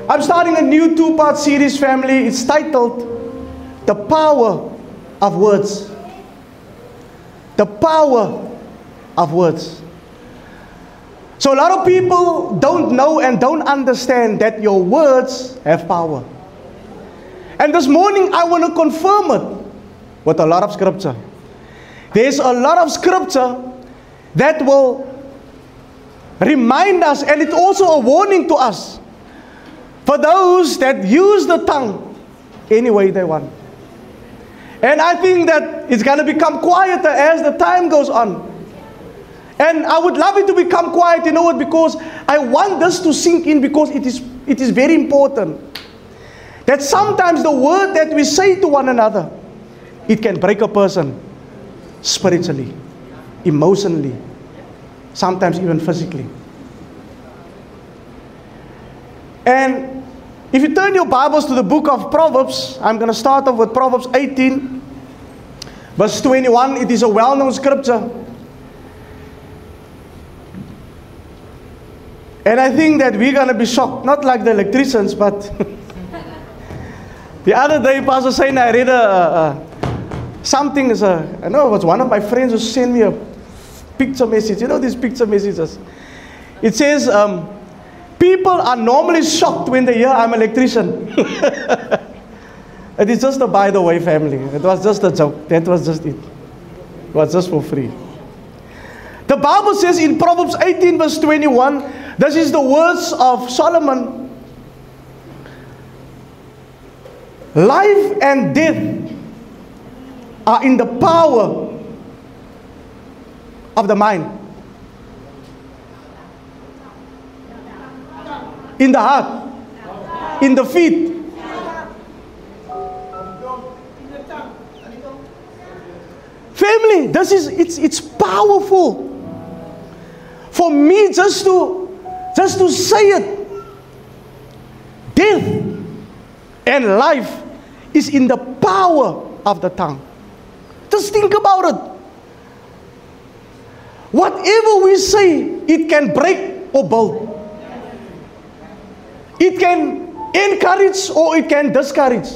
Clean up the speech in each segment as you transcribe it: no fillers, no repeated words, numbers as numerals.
I'm starting a new 2-part series, family. It's titled, The Power of Words. The Power of Words. So a lot of people don't know and don't understand that your words have power. And this morning I want to confirm it with a lot of scripture. There's a lot of scripture that will remind us, and it's also a warning to us for those that use the tongue any way they want. And I think that it's going to become quieter as the time goes on. And I would love it to become quiet, you know what, because I want this to sink in, because it is very important. That sometimes the word that we say to one another, it can break a person spiritually, emotionally, sometimes even physically. And if you turn your Bibles to the book of Proverbs, I'm going to start off with Proverbs 18, verse 21. It is a well-known scripture. And I think that we're going to be shocked, not like the electricians, but the other day, Pastor saying, I read something, I know it was one of my friends who sent me a picture message. You know these picture messages? It says, people are normally shocked when they hear I'm an electrician. It is just a by the way, family. It was just a joke. That was just it. It was just for free. The Bible says in Proverbs 18 verse 21, this is the words of Solomon. Life and death are in the power of the mind. In the heart. In the feet. Family, this is it's powerful. For me just to say it. Death and life is in the power of the tongue. Just think about it. Whatever we say, it can break or build. It can encourage or it can discourage.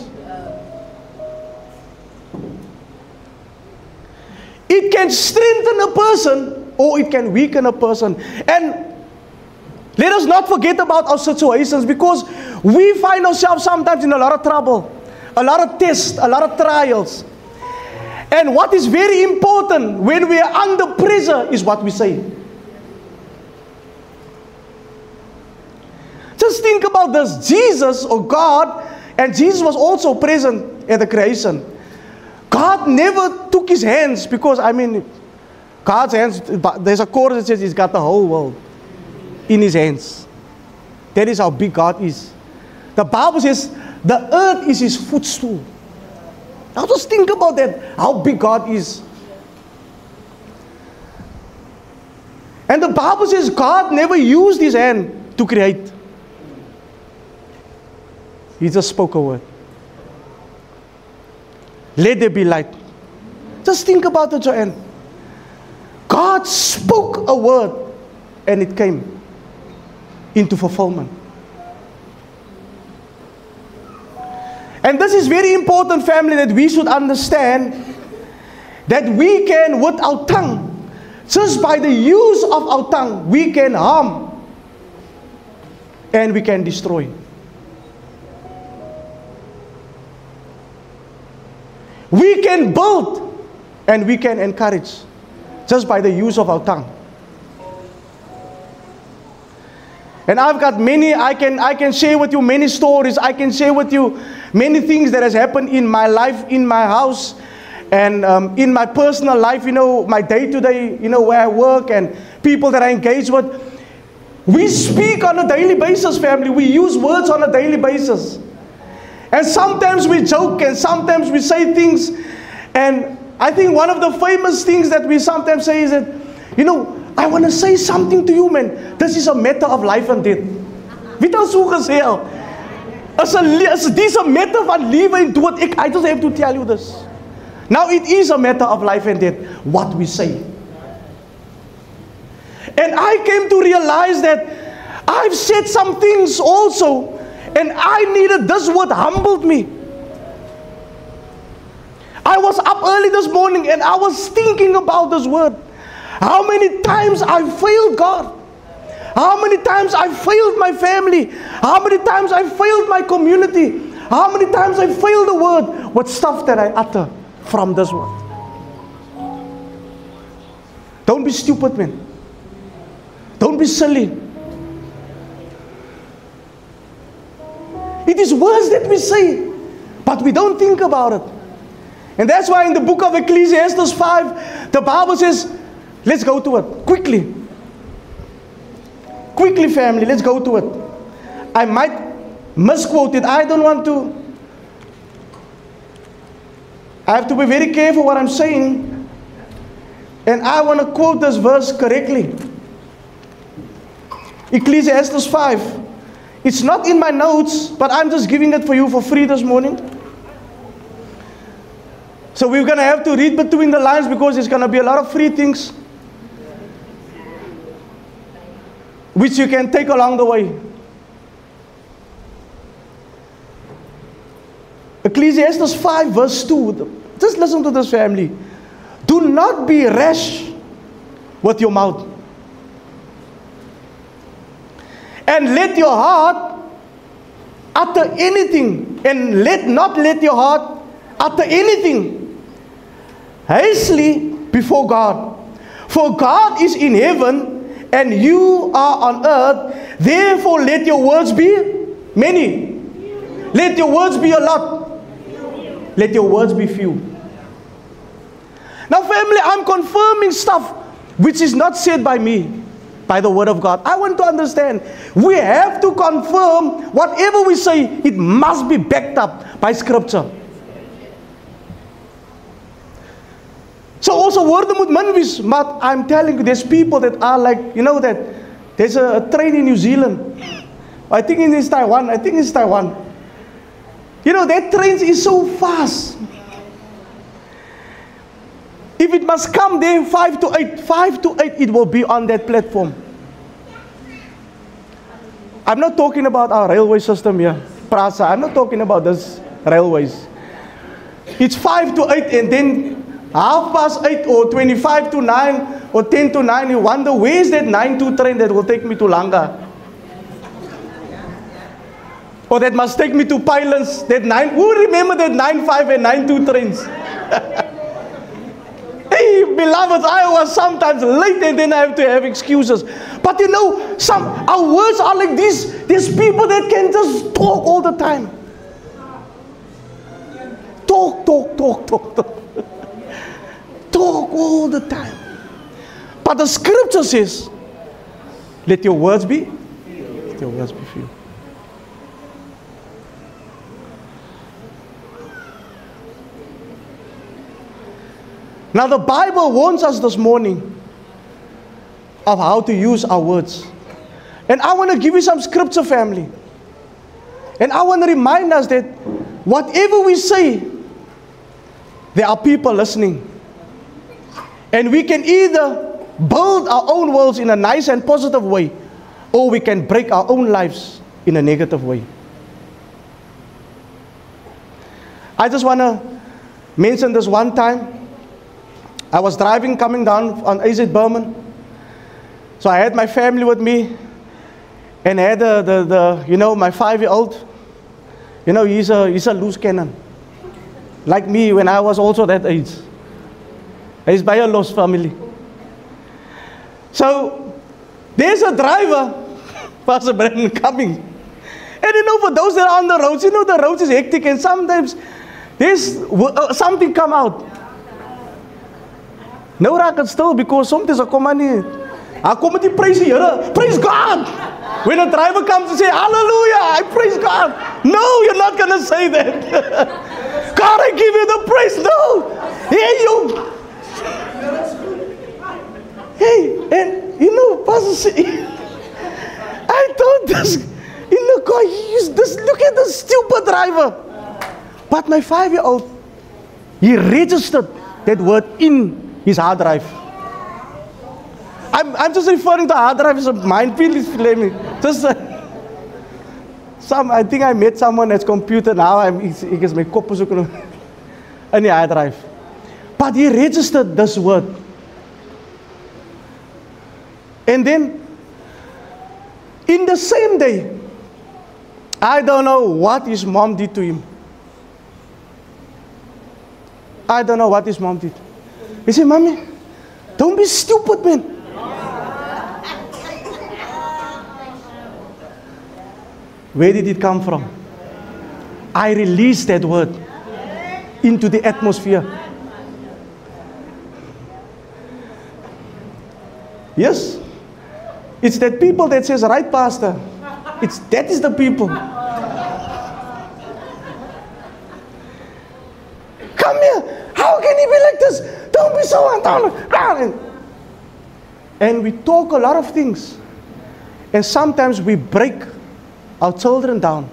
It can strengthen a person or it can weaken a person. And let us not forget about our situations, because we find ourselves sometimes in a lot of trouble, a lot of tests, a lot of trials. And what is very important when we are under pressure is what we say. Just think about this. Jesus, or God, and Jesus was also present at the creation. God never took his hands, because God's hands, there's a chorus that says he's got the whole world in his hands. That is how big God is. The Bible says the earth is his footstool. Now just think about that, how big God is. And the Bible says God never used his hand to create. He just spoke a word. Let there be light. Just think about it, Joanne. God spoke a word and it came into fulfillment. And this is very important, family, that we should understand that we can, with our tongue, just by the use of our tongue, we can harm and we can destroy. We can build and we can encourage just by the use of our tongue. And I've got many, I can share with you many stories. I can share with you many things that has happened in my life, in my house, and in my personal life, my day-to-day, where I work and people that I engage with. We speak on a daily basis, family. We use words on a daily basis. And sometimes we joke and sometimes we say things. And I think one of the famous things that we sometimes say is that, I want to say something to you, man. This is a matter of life and death. Wie het al so gesê al? Dis 'n matter van lewe en dood. I just have to tell you this. Now it is a matter of life and death, what we say. And I came to realize that I've said some things also, And I needed this word, humbled me. I was up early this morning and I was thinking about this word. How many times I failed God. How many times I failed my family. How many times I failed my community. How many times I failed the word with stuff that I utter from this word. Don't be stupid, man. Don't be silly. It is words that we say, but we don't think about it. And that's why in the book of Ecclesiastes 5, the Bible says, let's go to it quickly. Quickly, family, let's go to it. I might misquote it. I don't want to. I have to be very careful what I'm saying. And I want to quote this verse correctly. Ecclesiastes 5. It's not in my notes, but I'm just giving it for you for free this morning. So we're going to have to read between the lines because there's going to be a lot of free things which you can take along the way. Ecclesiastes 5 verse 2. Just listen to this, family. Do not be rash with your mouth. And let your heart utter anything. And not let your heart utter anything hastily before God. For God is in heaven and you are on earth. Therefore let your words be many. Let your words be a lot. Let your words be few. Now, family, I'm confirming stuff which is not said by me, by the word of God. I want to understand. We have to confirm whatever we say, it must be backed up by scripture. So also word moet min wees, but I'm telling you, there's people that are like, you know that there's a train in New Zealand. I think it's Taiwan. You know, that train is so fast. If it must come there 5 to 8, it will be on that platform. I'm not talking about our railway system here, Prasa. I'm not talking about this railways. It's 5 to 8 and then 8:30 or 25 to 9 or 10 to 9. You wonder, where's that 9-2 train that will take me to Langa? Or that must take me to Pilots. Who remember that 9-5 and 9-2 trains? Hey, beloveds, I was sometimes late and then I have to have excuses. But you know, our words are like this. There's people that can just talk all the time. Talk. Talk all the time. But the scripture says, let your words be few. Now the Bible warns us this morning of how to use our words. And I want to give you some scripture, family. And I want to remind us that whatever we say, there are people listening. And we can either build our own worlds in a nice and positive way, or we can break our own lives in a negative way. I just want to mention this one time. I was driving, coming down on AZ Berman. So I had my family with me. And I had my 5-year-old. You know, he's a loose cannon. Like me when I was also that age. He's by a lost family. So, there's a driver, Pastor Brandon, coming. And you know, for those that are on the roads, you know the roads is hectic and sometimes there's something come out. Nou raak het stil because sometimes I come in. I come to praise the Here. Praise God. When a driver comes and say, hallelujah, I praise God. No, you're not going to say that. God, I give you the praise. No. Hey, you. Hey, and you know, Pastor, I thought this, in the car, look at the stupid driver. But my 5-year-old, he registered that word in his hard drive. I'm just referring to hard drive as a mind. Please let me. I think I met someone that's computer now. Ek is my kop so in die hard drive. But he registered this word. And then, in the same day, I don't know what his mom did to him. I don't know what his mom did. He said, Mommy, don't be stupid, man. Where did it come from? I released that word into the atmosphere. Yes. It's that people that says, right, Pastor. That is the people. Come here. How can he be like this? Don't be so undown. And we talk a lot of things. And sometimes we break our children down.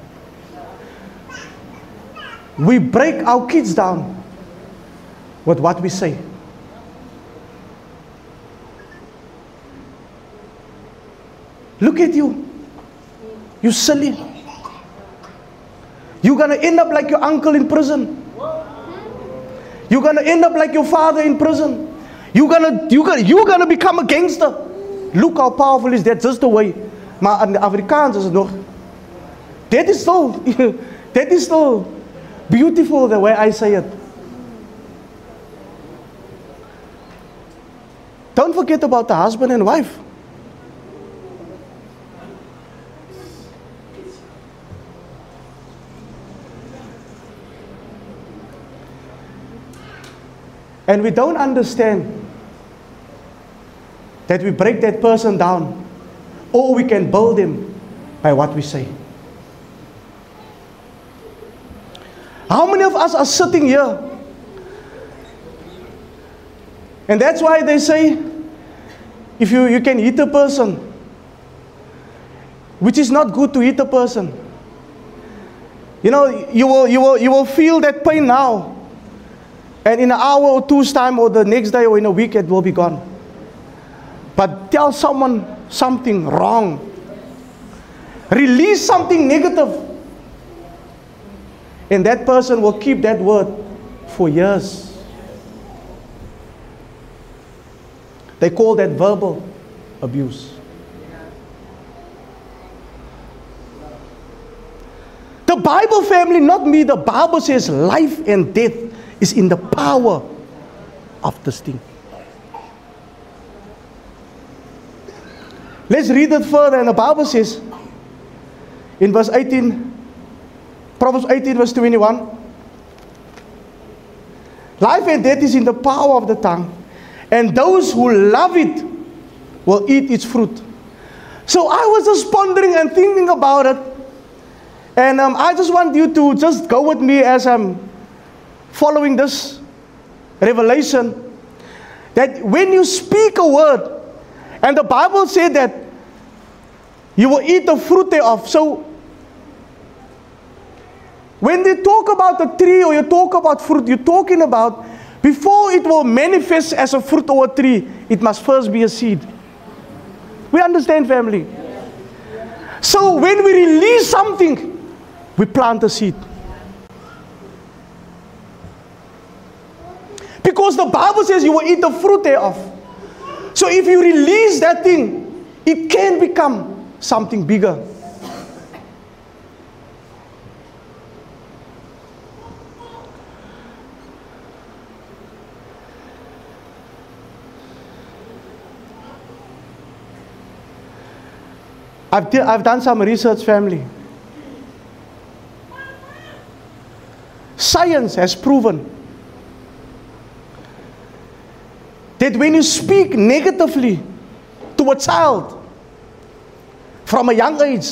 We break our kids down with what we say. Look at you. You silly. You're going to end up like your uncle in prison. You're going to end up like your father in prison. You're going to become a gangster. Look how powerful is that, just the way. Maar in de Afrikaans is het nog. That is so beautiful the way I say it. Don't forget about the husband and wife. And we don't understand that we break that person down, or we can build him by what we say. How many of us are sitting here? And that's why they say, if you can hit a person, which is not good to hit a person. You know, you will feel that pain now. And in an hour or two's time, or the next day, or in a week, it will be gone. But tell someone something wrong. Release something negative. And that person will keep that word for years. They call that verbal abuse. The Bible, family, not me. The Bible says life and death is in the power of this thing. Let's read it further. And the Bible says in verse 18, Proverbs 18 verse 21, life and death is in the power of the tongue, and those who love it will eat its fruit. So I was just pondering and thinking about it, and I just want you to just go with me as I'm following this revelation, that when you speak a word, and the Bible said that you will eat the fruit thereof. So when they talk about the tree, or you talk about fruit, you're talking about before it will manifest as a fruit or a tree, it must first be a seed. We understand, family? So when we release something, we plant a seed. Because the Bible says you will eat the fruit thereof. So if you release that thing, it can become something bigger. I've done some research, family. Science has proven that when you speak negatively to a child from a young age,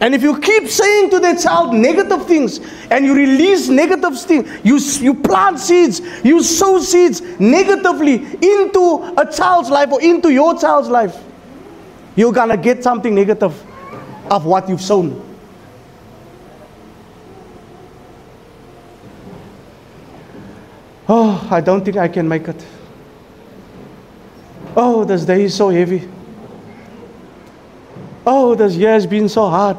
and if you keep saying to that child negative things, and you release negative things, you plant seeds, you sow seeds negatively into a child's life or into your child's life, you're gonna get something negative of what you've sown. Oh, I don't think I can make it. Oh, this day is so heavy. Oh, this year has been so hard.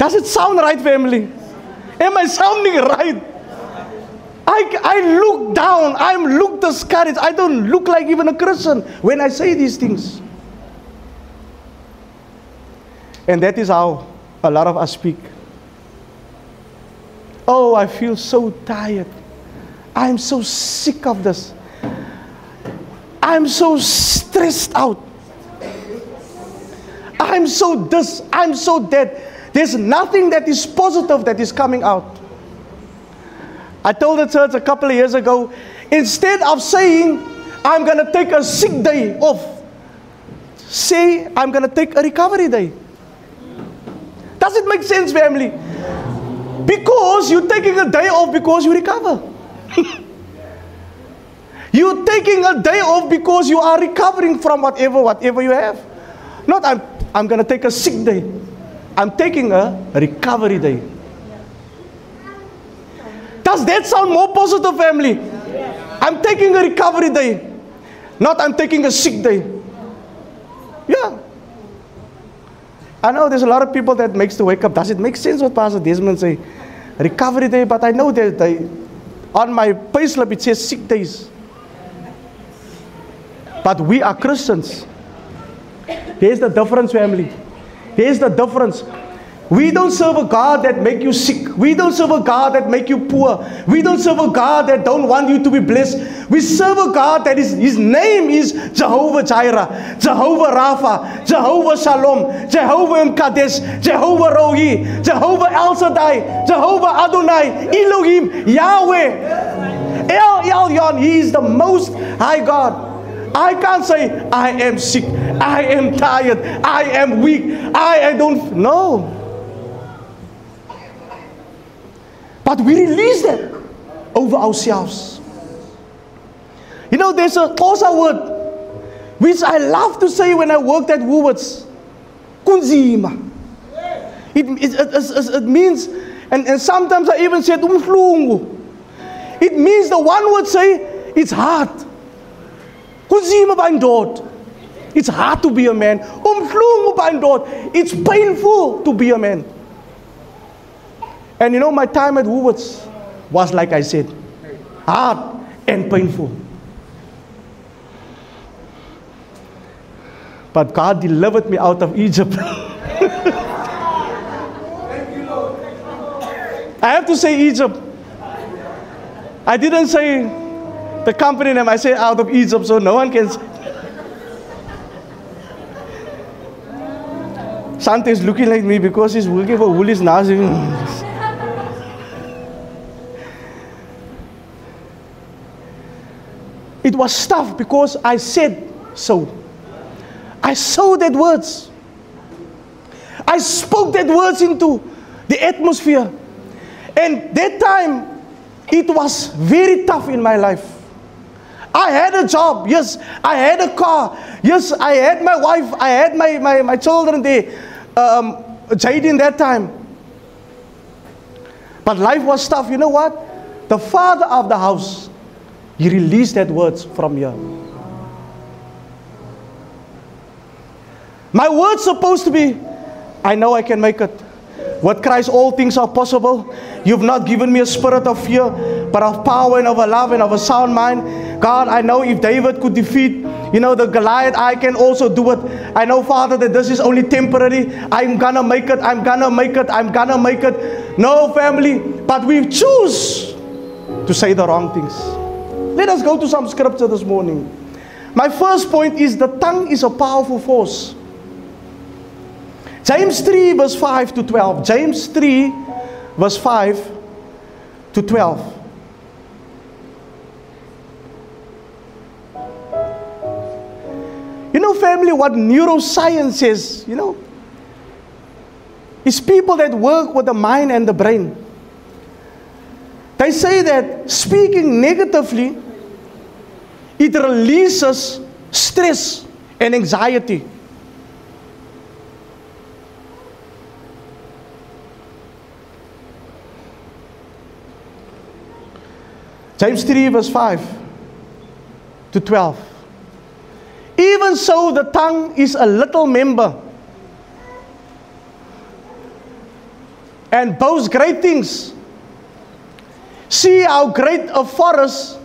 Does it sound right, family? Am I sounding right? I look down. I look discouraged. I don't look like even a Christian when I say these things. And that is how a lot of us speak. Oh, I feel so tired. I'm so sick of this. I'm so stressed out. I'm so this, I'm so that. There's nothing that is positive that is coming out. I told the church a couple of years ago, instead of saying, I'm going to take a sick day off, say, I'm going to take a recovery day. Does it make sense, family? Because you're taking a day off because you recover. You're taking a day off because you are recovering from whatever you have. Not, I'm going to take a sick day. I'm taking a recovery day. Does that sound more positive, family? I'm taking a recovery day. Not I'm taking a sick day. Yeah. I know there's a lot of people that makes the wake up. Does it make sense what Pastor Desmond say? Recovery day, but I know that on my payslip it says sick days. But we are Christians. Here's the difference, family. Here's the difference. We don't serve a God that make you sick. We don't serve a God that make you poor. We don't serve a God that don't want you to be blessed. We serve a God that His name is Jehovah Jireh, Jehovah Rapha, Jehovah Shalom, Jehovah Mkadesh, Jehovah Rohi, Jehovah El Shaddai, Jehovah Adonai, Elohim, Yahweh, El Elyon. He is the most high God. I can't say, I am sick, I am tired, I am weak, I don't, no. But we release that over ourselves. You know, there's a Xhosa word, which I love to say when I worked at Woolworths. Kunzima. It means, and sometimes I even said, umhlungu. It means the one would say, it's hard. It's hard to be a man. It's painful to be a man. And you know, my time at Woolworths was, like I said, hard and painful. But God delivered me out of Egypt. I have to say Egypt. I didn't say the company name, I say out of Egypt, so no one can say. Sante is looking like me because he's working for Woolies now. It was tough because I said so. I sowed that words. I spoke that words into the atmosphere. And that time, it was very tough in my life. I had a job, yes. I had a car, yes. I had my wife, I had my children there, Jaden that time. But life was tough. You know what? The father of the house, he released that words from here. My words supposed to be, I know I can make it. With Christ all things are possible. You've not given me a spirit of fear, but of power and of a love and of a sound mind. God, I know if David could defeat, the Goliath, I can also do it. I know, Father, that this is only temporary. I'm gonna make it. I'm gonna make it. I'm gonna make it. No, family, but we choose to say the wrong things. Let us go to some scripture this morning. My first point is the tongue is a powerful force. James 3 verse 5 to 12. James 3 verse 5 to 12. Family, what neuroscience says, is people that work with the mind and the brain. They say that speaking negatively, it releases stress and anxiety. James 3 verse 5 to 12. Even so, the tongue is a little member, and boasts great things. See how great a forest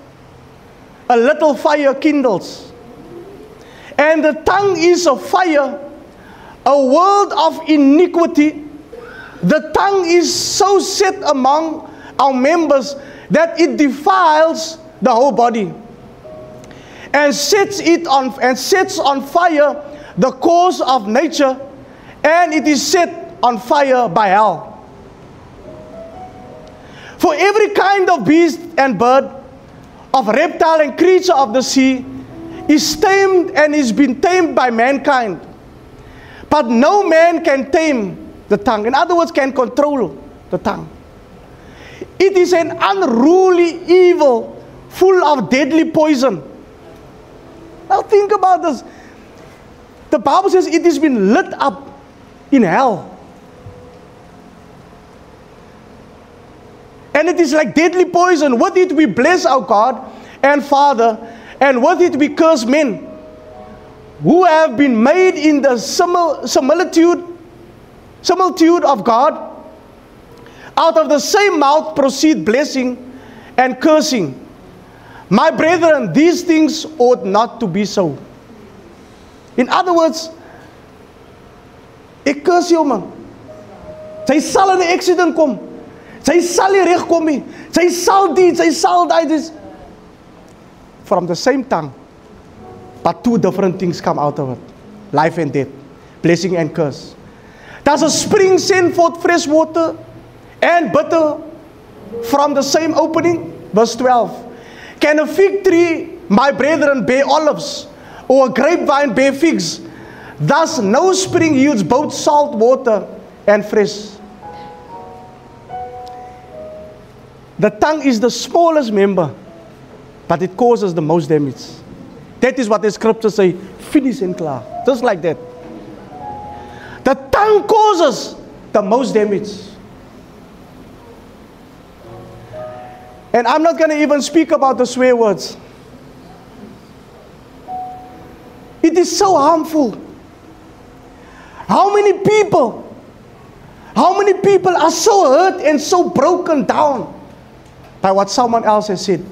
a little fire kindles. And the tongue is a fire, a world of iniquity. The tongue is so set among our members that it defiles the whole body, and sets on fire the course of nature, and it is set on fire by hell. For every kind of beast and bird, of reptile and creature of the sea, is tamed and is been tamed by mankind. But no man can tame the tongue. In other words, can control the tongue. It is an unruly evil, full of deadly poison. Now think about this. The Bible says it has been lit up in hell. And it is like deadly poison. With it we bless our God and Father, and with it we curse men who have been made in the similitude of God. Out of the same mouth proceed blessing and cursing. My brethren, these things ought not to be so. In other words, ek curse jou man. Sy sal in 'n accident kom. Sy sal nie reg kom nie. Sy sal dit, sy sal dit. From the same tongue, but two different things come out of it. Life and death, blessing and curse. Does a spring send forth fresh water and bitter from the same opening? Verse 12. Can a fig tree, my brethren, bear olives, or a grapevine bear figs? Thus no spring yields both salt water and fresh. The tongue is the smallest member, but it causes the most damage. That is what the scriptures say, finish and clear. Just like that. The tongue causes the most damage. And I'm not going to even speak about the swear words. It is so harmful. How many people are so hurt and so broken down by what someone else has said?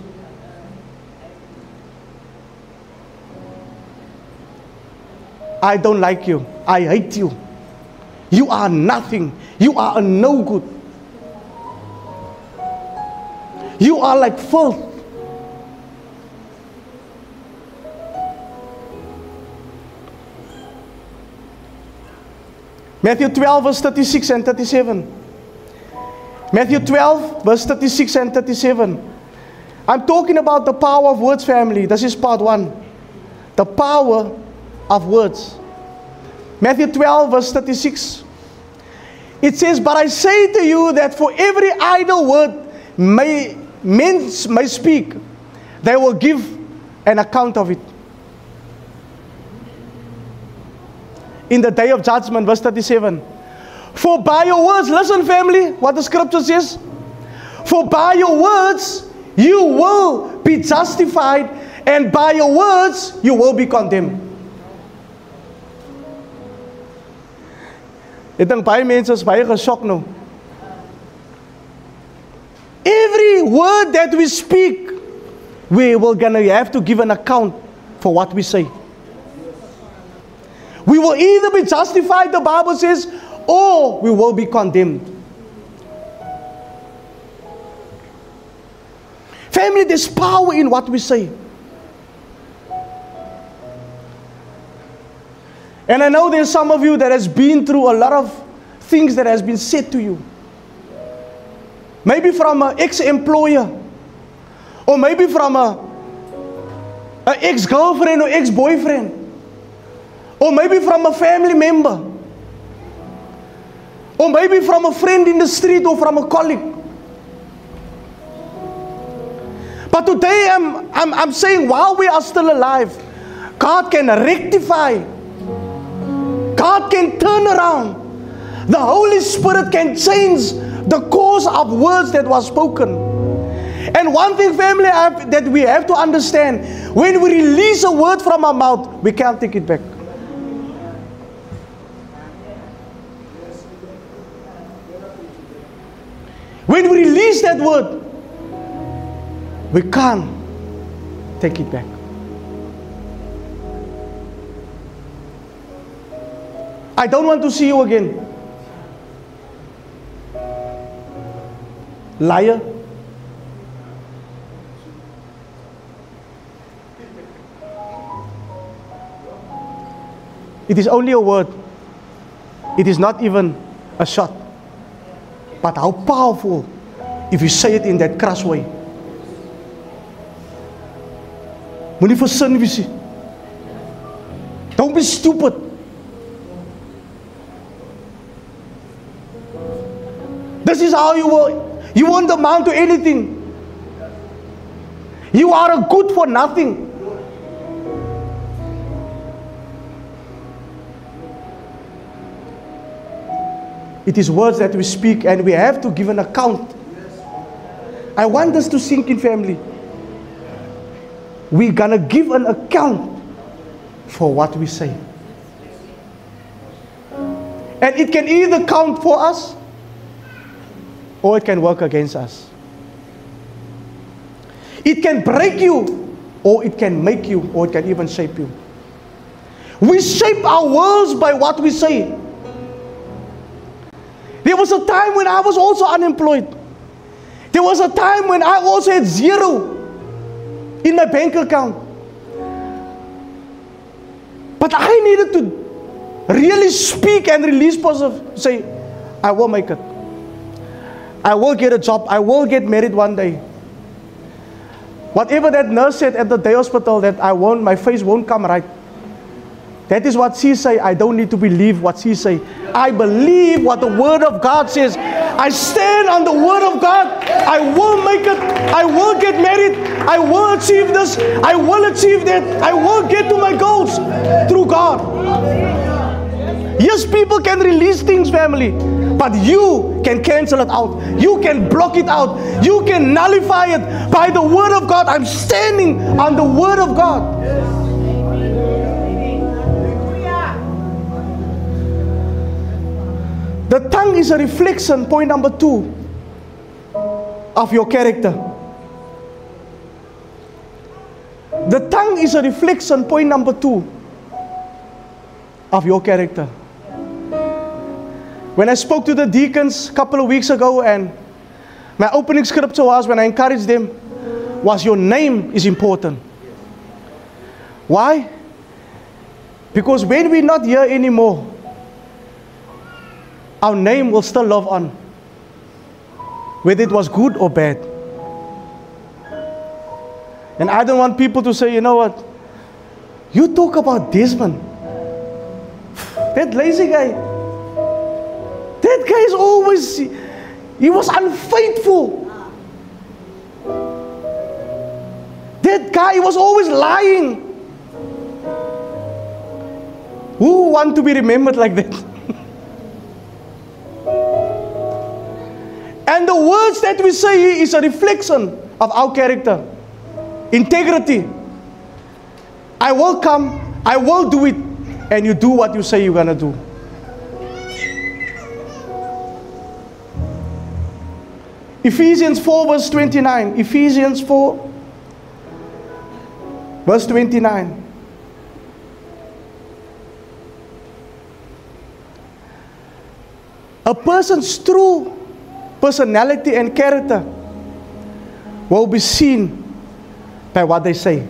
I don't like you. I hate you. You are nothing. You are a no good. You are like filth. Matthew 12 verse 36 and 37. Matthew 12 verse 36 and 37. I'm talking about the power of words, family. This is part 1. The power of words. Matthew 12 verse 36. It says, but I say to you that for every idle word men may speak, they will give an account of it in the day of judgment. Verse 37. For by your words, listen family, what the scripture says, for by your words you will be justified, and by your words you will be condemned. Ek dink baie mense is baie geskok nou. Every word that we speak, we will gonna have to give an account for what we say. We will either be justified, the Bible says, or we will be condemned. Family, there's power in what we say. And I know there's some of you that has been through a lot of things that has been said to you. Maybe from an ex-employer, or maybe from an ex-girlfriend or ex-boyfriend, or maybe from a family member, or maybe from a friend in the street, or from a colleague. But today I'm saying, while we are still alive, God can rectify. God can turn around. The Holy Spirit can change the course of words that was spoken. And one thing, family, that we have to understand, when we release a word from our mouth, we can't take it back. when we release that word, we can't take it back. I don't want to see you again. Liar. It is only a word. It is not even a shot. But how powerful if you say it in that crass way. Moenie versin visie. Don't be stupid. This is how you will. You won't amount to anything. You are a good for nothing. It is words that we speak, and we have to give an account. I want us to sink in, family. We're gonna give an account for what we say. And it can either count for us, or it can work against us. It can break you, or it can make you, or it can even shape you. We shape our worlds by what we say. There was a time when I was also unemployed. There was a time when I also had zero in my bank account. But I needed to really speak and release positive. Say, I will make it. I will get a job. I will get married one day. Whatever that nurse said at the day hospital, that my face won't come right. That is what she say. I don't need to believe what she say. I believe what the Word of God says. I stand on the Word of God. I will make it. I will get married. I will achieve this. I will achieve that. I will get to my goals through God. Yes, people can release things, family, but you can cancel it out. You can block it out. You can nullify it by the Word of God. I'm standing on the Word of God. The tongue is a reflection, point number 2, of your character. The tongue is a reflection, point number 2, of your character. When I spoke to the deacons a couple of weeks ago, and my opening scripture was, when I encouraged them, was your name is important. Why? Because when we're not here anymore, our name will still live on, whether it was good or bad. And I don't want people to say, you know what, you talk about Desmond, that lazy guy. That guy is always, he was unfaithful. That guy was always lying. Who want to be remembered like that? And the words that we say is a reflection of our character. Integrity. I will come, I will do it, and you do what you say you're going to do. Ephesians 4 verse 29. Ephesians 4 verse 29. A person's true personality and character will be seen by what they say.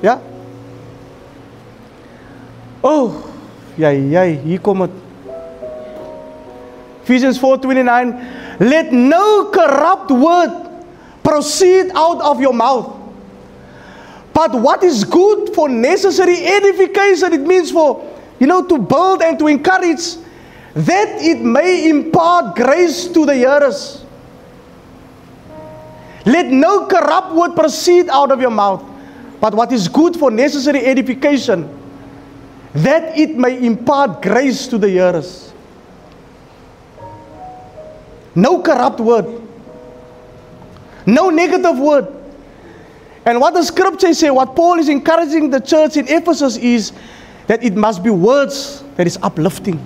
Ja? Oh, hier kom het. Ephesians 4:29. Let no corrupt word proceed out of your mouth, but what is good for necessary edification. It means for, to build and to encourage, that it may impart grace to the hearers. Let no corrupt word proceed out of your mouth, but what is good for necessary edification, that it may impart grace to the hearers. No corrupt word. No negative word. And what the scriptures say, what Paul is encouraging the church in Ephesus is that it must be words that is uplifting.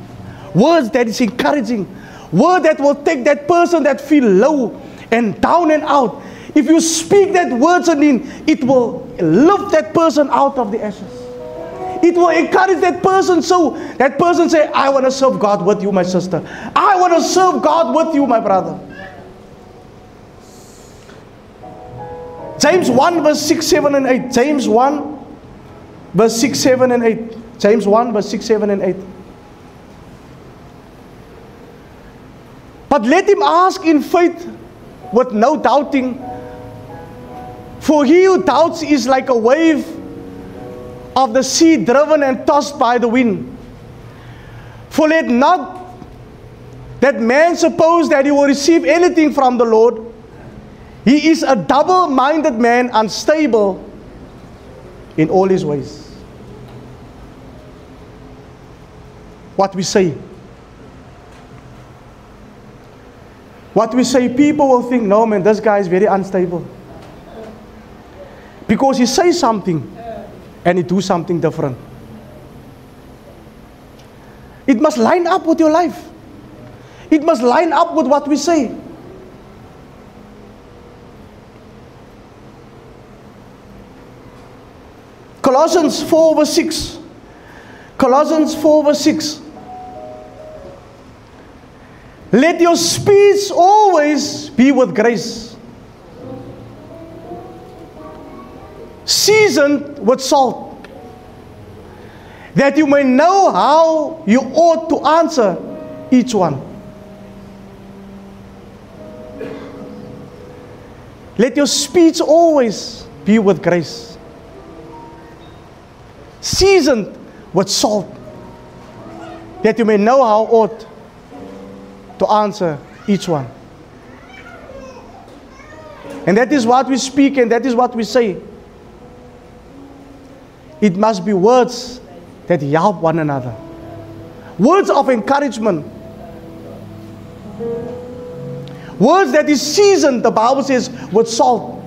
Words that is encouraging. Word that will take that person that feel low and down and out. If you speak that words in, it will lift that person out of the ashes. It will encourage that person, so that person say, I want to serve God with you, my sister. I want to serve God with you, my brother. James 1 verse 6, 7 and 8. James 1 verse 6, 7 and 8. James 1 verse 6, 7 and 8. But let him ask in faith with no doubting. For he who doubts is like a wave of the sea driven and tossed by the wind. For let not that man suppose that he will receive anything from the Lord. He is a double-minded man, unstable in all his ways. What we say. What we say, people will think, no man, this guy is very unstable. Because he says something and he do something different. It must line up with your life. It must line up with what we say. Colossians 4 verse 6. Colossians 4 verse 6. Let your speech always be with grace, seasoned with salt, that you may know how you ought to answer each one. Let your speech always be with grace, seasoned with salt, that you may know how ought to answer each one. And that is what we speak and that is what we say. It must be words that help one another. Words of encouragement. Words that is seasoned, the Bible says, with salt.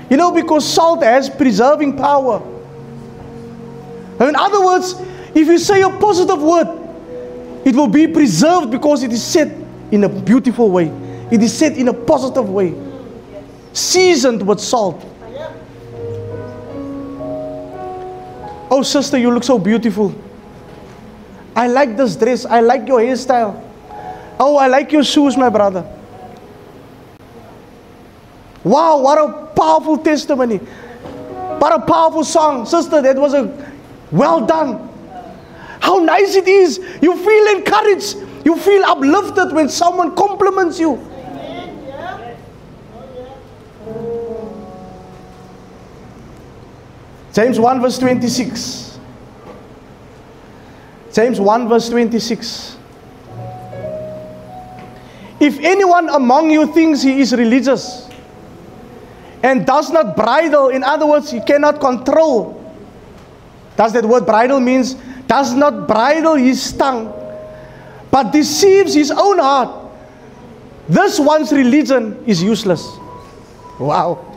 You know, because salt has preserving power. In other words, if you say a positive word, it will be preserved because it is said in a beautiful way. It is said in a positive way. Seasoned with salt. Oh sister, you look so beautiful. I like this dress. I like your hairstyle. Oh, I like your shoes, my brother. Wow, what a powerful testimony. What a powerful song. Sister, that was a well done. How nice it is. You feel encouraged. You feel uplifted when someone compliments you. James 1 verse 26. James 1 verse 26. If anyone among you thinks he is religious and does not bridle, in other words, he cannot control. Does that word bridle means does not bridle his tongue, but deceives his own heart, this one's religion is useless. Wow.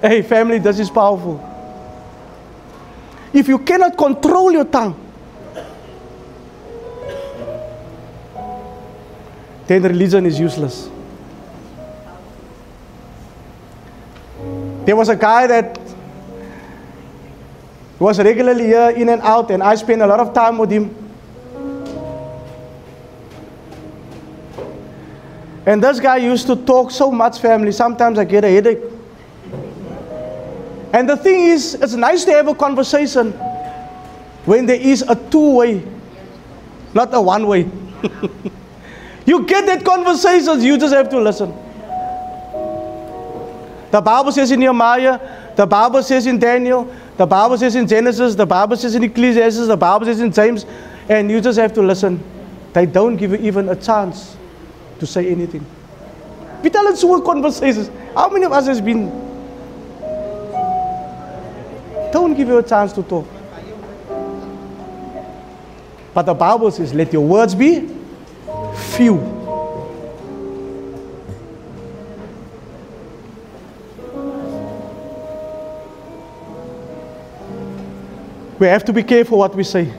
Hey family, this is powerful. If you cannot control your tongue, then religion is useless. There was a guy that was regularly here in and out, and I spent a lot of time with him. And this guy used to talk so much, family. Sometimes I get a headache. And the thing is, it's nice to have a conversation when there is a two-way, not a one-way. You get that conversation, you just have to listen. The Bible says in Nehemiah, the Bible says in Daniel, the Bible says in Genesis, the Bible says in Ecclesiastes, the Bible says in James, and you just have to listen. They don't give you even a chance to say anything. We tell us so conversations. How many of us has been? Don't give you a chance to talk. But the Bible says, let your words be few. We have to be careful what we say.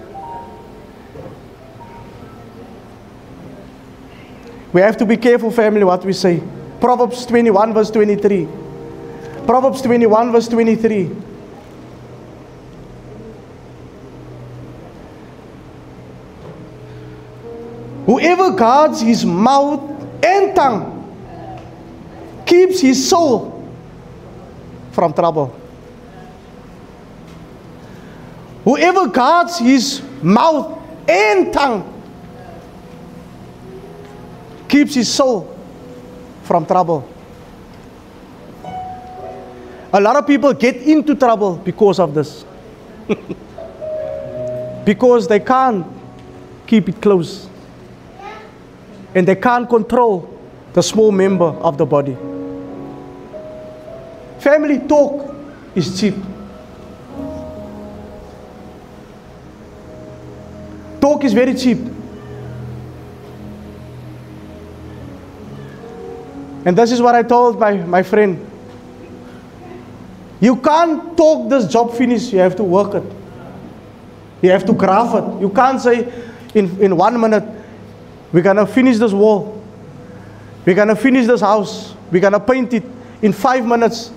We have to be careful, family, what we say. Proverbs 21 verse 23. Proverbs 21 verse 23. Whoever guards his mouth and tongue keeps his soul from trouble. Whoever guards his mouth and tongue keeps his soul from trouble. A lot of people get into trouble because of this. Because they can't keep it close. And they can't control the small member of the body. Family talk is cheap. Talk is very cheap. And this is what I told my friend. You can't talk this job finish, you have to work it. You have to graph it. You can't say in 1 minute, we're going to finish this wall. We're going to finish this house. We're going to paint it. In 5 minutes,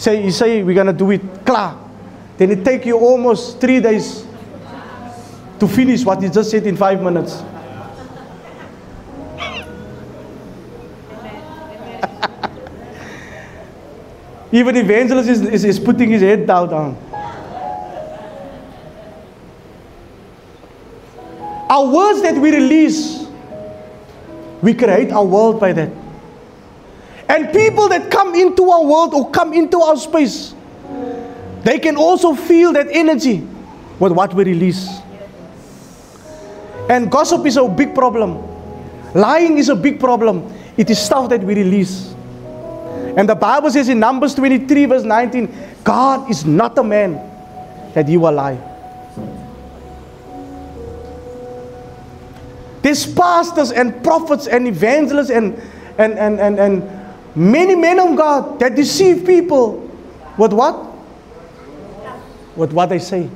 you say we're going to do it. Klar. Then it take you almost 3 days to finish what you just said in 5 minutes. Even evangelist is putting his head down. Our words that we release, we create our world by that. And people that come into our world or come into our space, they can also feel that energy with what we release. And gossip is a big problem. Lying is a big problem. It is stuff that we release. And the Bible says in Numbers 23 verse 19, God is not a man that he will lie. There's pastors and prophets and evangelists and many men of God that deceive people with what? With what they say.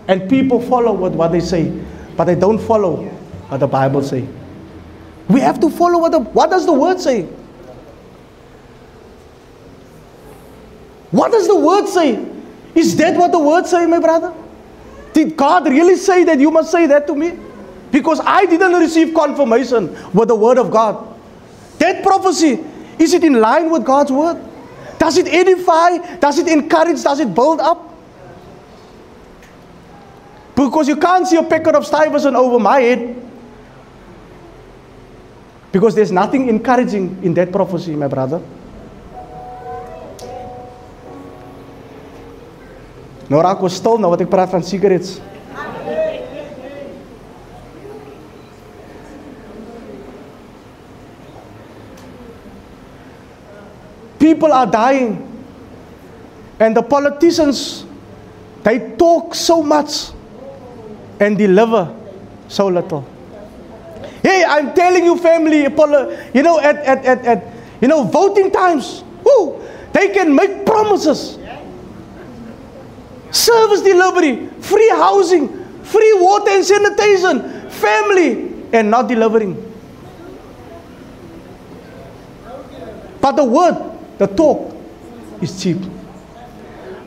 And people follow with what they say, but they don't follow what the Bible says. We have to follow what does the Word say? What does the Word say? Is that what the Word say, my brother? Did God really say that you must say that to me? Because I didn't receive confirmation with the Word of God. That prophecy, is it in line with God's Word? Does it edify? Does it encourage? Does it build up? Because you can't see a packet of Stuyvesant over my head. Because there's nothing encouraging in that prophecy, my brother. Nou raak ons stil nou wat ek praat van cigarettes. People are dying. And the politicians, they talk so much and deliver so little. Hey, I'm telling you, family, you know, at voting times, they can make promises. Service delivery, free housing, free water and sanitation, family, and not delivering. But the word, the talk, is cheap.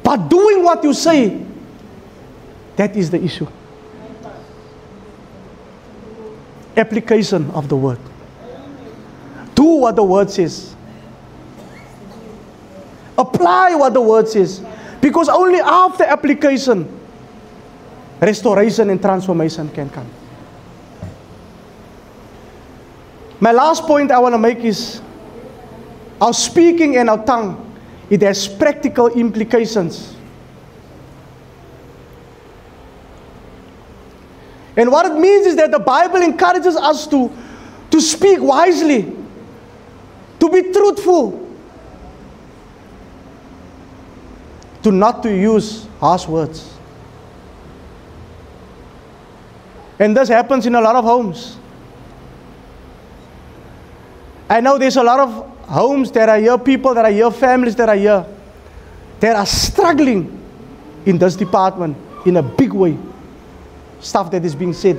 But doing what you say, that is the issue. Application of the word. Do what the word says. Apply what the word says. Because only after application, restoration and transformation can come. My last point I want to make is, our speaking and our tongue, it has practical implications. And what it means is that the Bible encourages us to speak wisely, to be truthful, to not to use harsh words. And this happens in a lot of homes. I know there's a lot of homes that are here, people that are here, families that are here, that are struggling in this department in a big way. Stuff that is being said.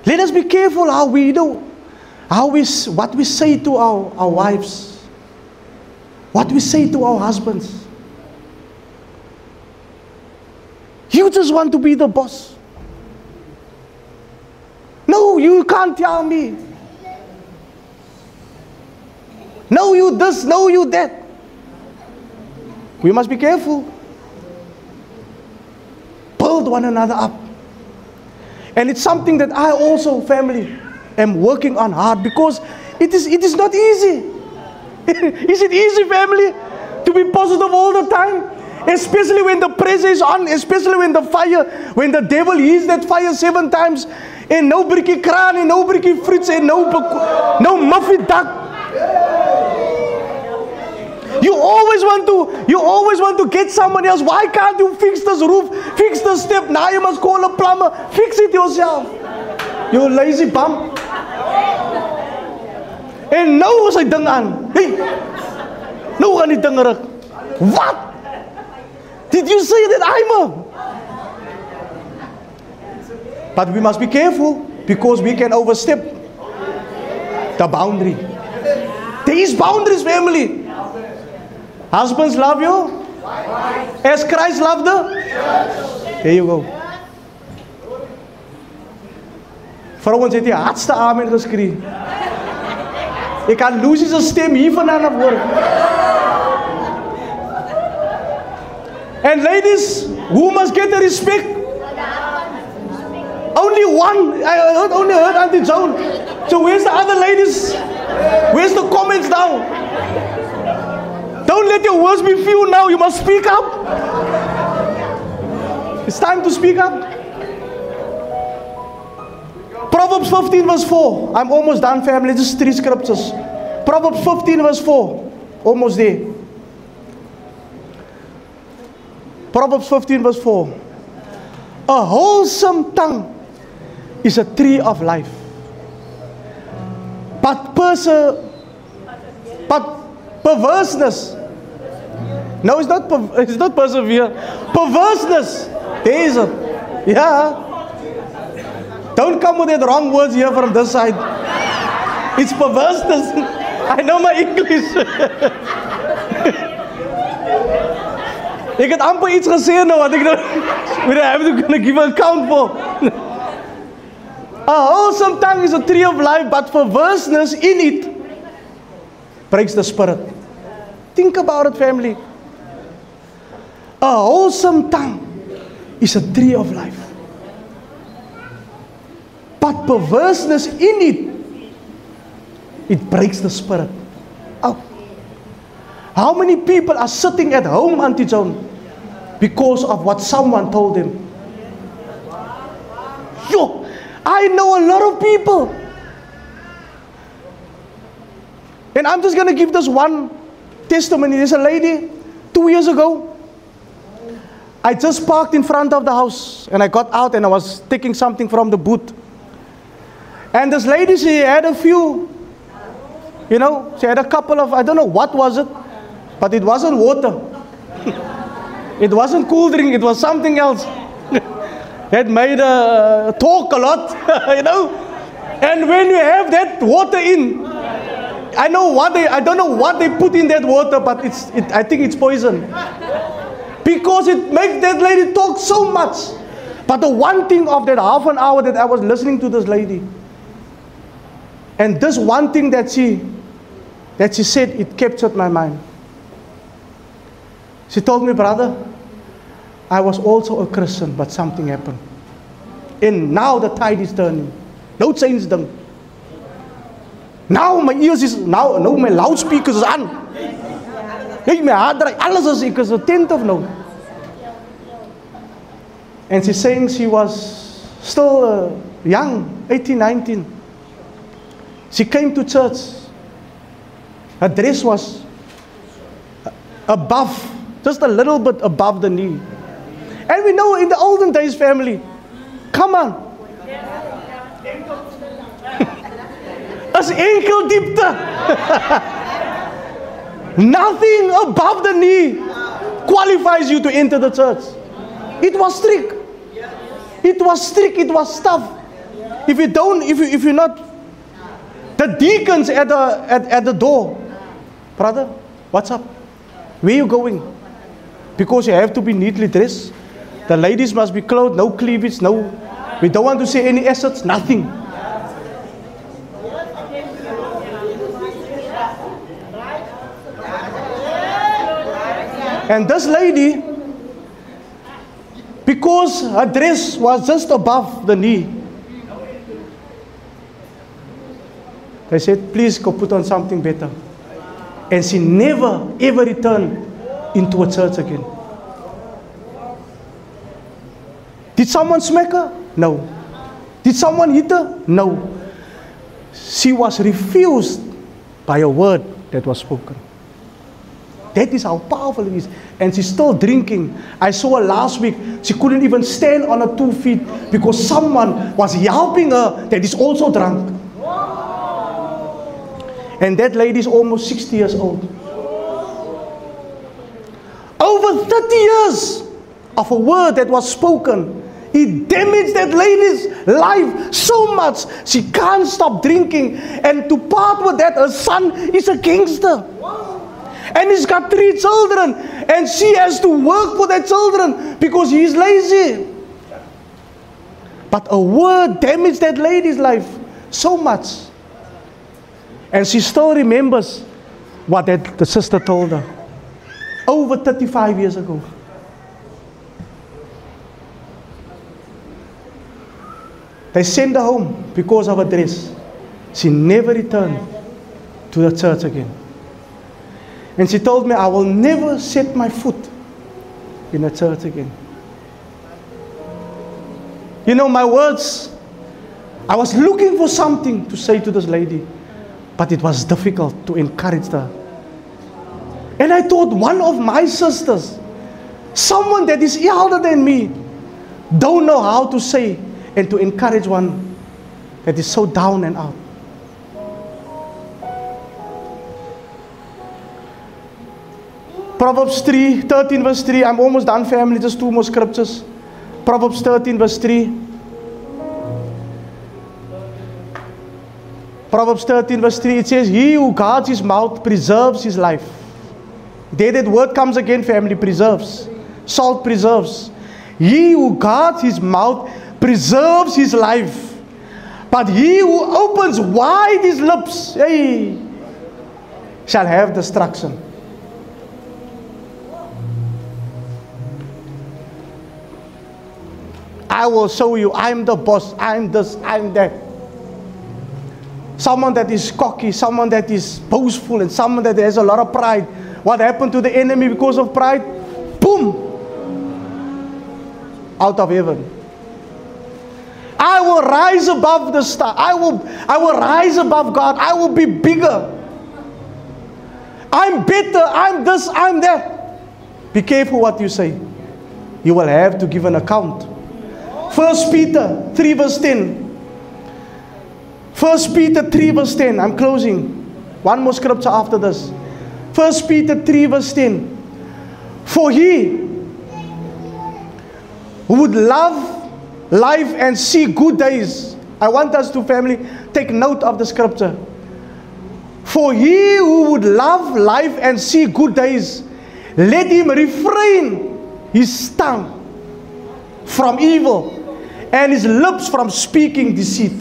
Let us be careful how we do, what we say to our wives, what we say to our husbands. You just want to be the boss. No, you can't tell me. No, you this, no, you that. We must be careful. Build one another up. And it's something that I also, family, am working on hard, because it is not easy. Is it easy, family, to be positive all the time? Especially when the pressure is on, especially when the fire, when the devil heats that fire 7 times, and no brikkie kraan, and no brikkie friets, and no muffy duck. You always want to get someone else. Why can't you fix this roof, fix this step? Now you must call a plumber. Fix it yourself. You lazy bum. En nou is hy ding aan. Hey, nou gaan die ding ruk. What? Did you say that I'm a... But we must be careful, because we can overstep the boundary. There is boundaries, family. Husbands, love you as Christ loved the church. There you go. Vrouwens het die hardste amen geskree. Ek kan Lucy se stem hier vandaan af hoor. And ladies, who must get the respect? Only one. I only heard Auntie Joan. So where's the other ladies? Where's the comments now? Don't let your words be few now. You must speak up. It's time to speak up. Proverbs 15 verse 4. I'm almost done, family. Just 3 scriptures. Proverbs 15 verse 4. Almost there. Proverbs 15 verse 4. A wholesome tongue is a tree of life. But perverseness. No, it's not persevere. Perverseness. There is it. Yeah. Don't come with that wrong words here from this side. It's perverseness. I know my English. Ek het amper iets gesê nou wat ek nou we have to give an account for. A wholesome tongue is a tree of life, but perverseness in it breaks the spirit. Think about it, family. A wholesome tongue is a tree of life, but perverseness in it breaks the spirit. Oh. How many people are sitting at home, Auntie Joan, because of what someone told them? Yo, I know a lot of people. And I'm just going to give this one testimony. There's a lady, 2 years ago, I just parked in front of the house, and I got out and I was taking something from the boot. And this lady, she had a few, you know, she had a couple of, I don't know what was it, but it wasn't water. It wasn't cool drink, it was something else. It made her talk a lot, you know. And when you have that water in, I don't know what they put in that water, but I think it's poison. Because it makes that lady talk so much. But the one thing of that half an hour that I was listening to this lady, and this one thing that she said, it captured my mind. She told me, brother, I was also a Christian, but something happened. And now the tide is turning. No change ding. Now my ears is, now my loudspeakers is on. Hey, my hart draai, alles is, ek is attentive now. And she's saying she was still young, 18, 19. She came to church. Her dress was above, just a little bit above the knee. And we know in the olden days, family, come on. As enkel diepte. Nothing above the knee qualifies you to enter the church. It was strict. It was strict. It was tough. If you don't, if you're not, the deacons at the door, brother, what's up? Where are you going? Because you have to be neatly dressed. The ladies must be clothed, no cleavage, no. We don't want to see any assets, nothing. And this lady, because her dress was just above the knee, they said, please go put on something better. And she never ever returned into a church again. Did someone smack her? No. Did someone hit her? No. She was refused by a word that was spoken. That is how powerful it is. And she's still drinking. I saw her last week. She couldn't even stand on her 2 feet because someone was helping her that is also drunk. And that lady is almost 60 years old. Over 30 years of a word that was spoken, it damaged that lady's life so much she can't stop drinking. And to part with that, her son is a gangster. And he's got 3 children. And she has to work for their children because he's lazy. But a word damaged that lady's life so much. And she still remembers what the sister told her. Over 35 years ago. They sent her home because of her dress. She never returned to the church again. And she told me, I will never set my foot in a church again. You know, my words, I was looking for something to say to this lady, but it was difficult to encourage her. And I thought, one of my sisters, someone that is elder than me, don't know how to say and to encourage one that is so down and out. Proverbs 13 verse 3. I'm almost done, family. Just 2 more scriptures. Proverbs 13 verse 3. Proverbs 13 verse 3. It says, he who guards his mouth preserves his life. There that word comes again, family. Preserves. Salt preserves. He who guards his mouth preserves his life. But he who opens wide his lips, hey, shall have destruction. I will show you, I'm the boss, I'm this, I'm that. Someone that is cocky, someone that is boastful, and someone that has a lot of pride. What happened to the enemy because of pride? Boom! Out of heaven. I will rise above the star. I will rise above God. I will be bigger. I'm better, I'm this, I'm that. Be careful what you say. You will have to give an account. 1 Peter 3 verse 10. 1 Peter 3 verse 10. I'm closing. One more scripture after this. 1 Peter 3 verse 10. For he who would love life and see good days. I want us to, family, take note of the scripture. For he who would love life and see good days, let him refrain his tongue from evil and his lips from speaking deceit.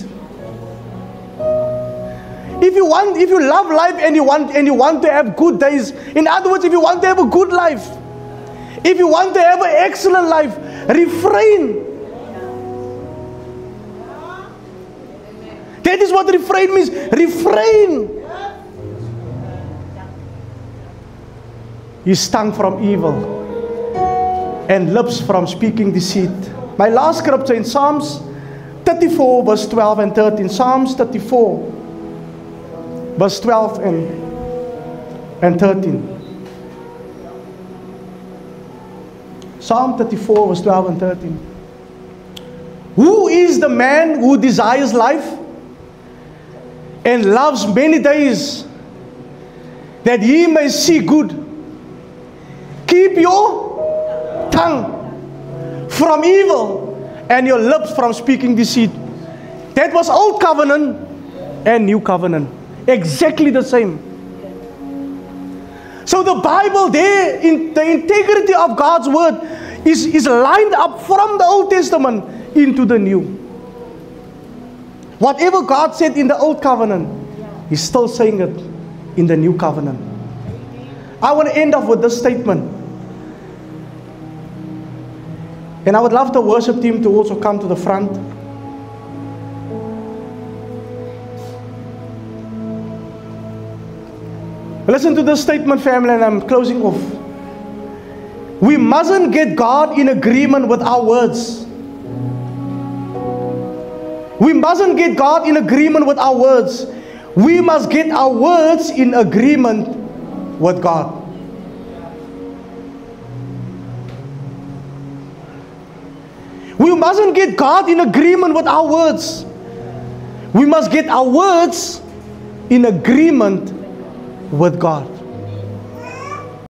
If you love life and you want to have good days, in other words, if you want to have a good life, if you want to have an excellent life, refrain. That is what refrain means. Refrain his tongue from evil and lips from speaking deceit. My last scripture in Psalms 34 verse 12 and 13. Psalms 34 verse 12 and 13. Psalm 34 verse 12 and 13. Who is the man who desires life and loves many days, that he may see good? Keep your tongue from evil and your lips from speaking deceit. That was Old Covenant and New Covenant. Exactly the same. So the Bible there, in the integrity of God's word, is lined up from the Old Testament into the New. Whatever God said in the Old Covenant, He's still saying it in the New Covenant. I want to end off with this statement. And I would love the worship team to also come to the front. Listen to this statement, family, and I'm closing off. We mustn't get God in agreement with our words. We mustn't get God in agreement with our words. We must get our words in agreement with God. We mustn't get God in agreement with our words. We must get our words in agreement with God.